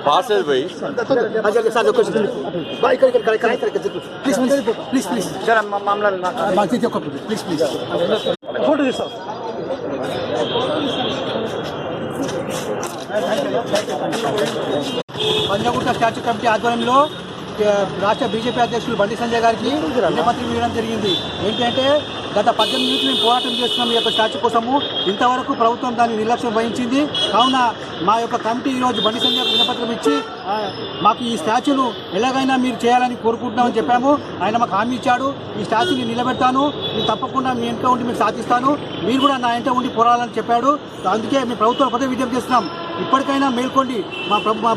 पास है भाई please please जरा मामला प्लीज प्लीज फोटो తీస్తాం పంజాగుట్ట స్టాచ్యూ కమిటీ ఆధ్వర్యంలో రాష్ట్ర బీజేపీ అధ్యక్షులు బండి సంజయ్ గారికి వినతి ఇవ్వడం జరిగింది. ఏంటంటే గత 18 నుంచి మేము పోరాటం చేస్తున్నాం ఈ యొక్క స్టాచ్యూ కోసము. ఇంతవరకు ప్రభుత్వం దాన్ని నిర్లక్ష్యం వహించింది. కావున మా యొక్క కమిటీ ఈరోజు బండి సంజయ్ వినపత్రం ఇచ్చి మాకు ఈ స్టాచ్యూను ఎలాగైనా మీరు చేయాలని కోరుకుంటున్నామని చెప్పాము. ఆయన మాకు హామీ ఇచ్చాడు, ఈ స్టాచ్యూని నిలబెడతాను, నేను తప్పకుండా మీ వెంట ఉండి మీకు సాధిస్తాను, మీరు కూడా నా వెంట ఉండి పోరాడాలని చెప్పాడు. అందుకే మేము ప్రభుత్వం పదే విజ్ఞప్తి చేస్తున్నాం, ఇప్పటికైనా మేల్కోండి,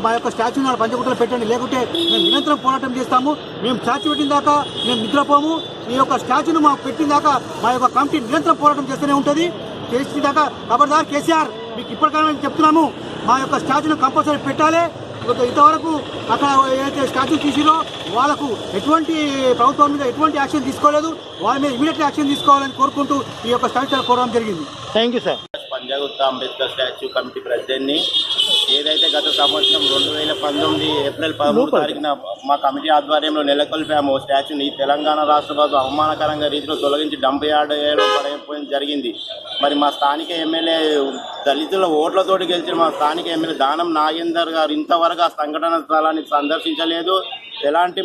మా యొక్క స్టాచ్యూని పంజగుట్టలో పెట్టండి, లేకుంటే మేము నిరంతరం పోరాటం చేస్తాము. మేము స్టాచ్యూ పెట్టిన దాకా మేము నిద్రపోము. ఈ యొక్క స్టాచ్యూను మాకు పెట్టిన దాకా మా యొక్క కమిటీ నిరంతరం పోరాటం చేస్తూనే ఉంటుంది. చేసిన దాకా ఖబర్దార్ కేసీఆర్, మీకు ఇప్పటికైనా మేము చెప్తున్నాము, మా యొక్క స్టాచ్యూను కంపల్సరీ పెట్టాలి. ఇంతవరకు అక్కడ ఏదైతే స్టాచ్యూ తీసిరో వాళ్ళకు ఎటువంటి ప్రభుత్వం మీద ఎటువంటి యాక్షన్ తీసుకోలేదు, వాళ్ళ మీద ఇమీడియట్ యాక్షన్ తీసుకోవాలని కోరుకుంటూ ఈ యొక్క స్టాచ్యూ కోరడం జరిగింది. Thank you sir. Panjagutta Ambedkar statue committee ప్రెసిడెంట్ని. ఏదైతే గత సంవత్సరం 2019 ఏప్రిల్ 13 తారీఖున మా కమిటీ ఆధ్వర్యంలో నెలకొల్పాము స్టాచ్యూని, తెలంగాణ రాష్ట్ర ప్రభుత్వం అవమానకరంగా రీతిలో తొలగించి డంప్ యార్డ్ పడైపోవడం జరిగింది. మరి మా స్థానిక ఎమ్మెల్యే దళితుల ఓట్లతోటి గెలిచిన మా స్థానిక ఎమ్మెల్యే దానం నాగేందర్ గారు ఇంతవరకు ఆ సంఘటన స్థలాన్ని సందర్శించలేదు.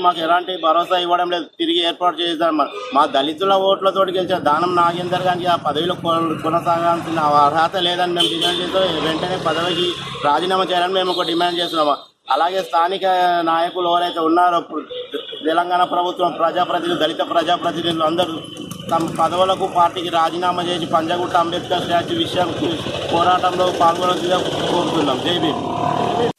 మాకు ఎలాంటి భరోసా ఇవ్వడం లేదు. తిరిగి ఏర్పాటు చేద్దాం. మా దళితుల ఓట్లతోటి గెలిచిన దానం నాగేందర్ గారికి ఆ పదవిలో కొనసాగాల్సిన అర్హత లేదని మేము డిమాండ్ చేస్తాం. వెంటనే పదవికి రాజీనామా చేయాలని మేము ఒక డిమాండ్ చేస్తున్నాము. అలాగే స్థానిక నాయకులు ఎవరైతే ఉన్నారో తెలంగాణ ప్రభుత్వం ప్రజాప్రతినిధులు, దళిత ప్రజాప్రతినిధులు అందరూ తమ పదవులకు పార్టీకి రాజీనామా చేసి పంజాగుట్ట అంబేద్కర్ స్టాచ్యూ విషయం పోరాటంలో పాల్గొనవలసిందిగా కోరుతున్నాం. జై భీమ్.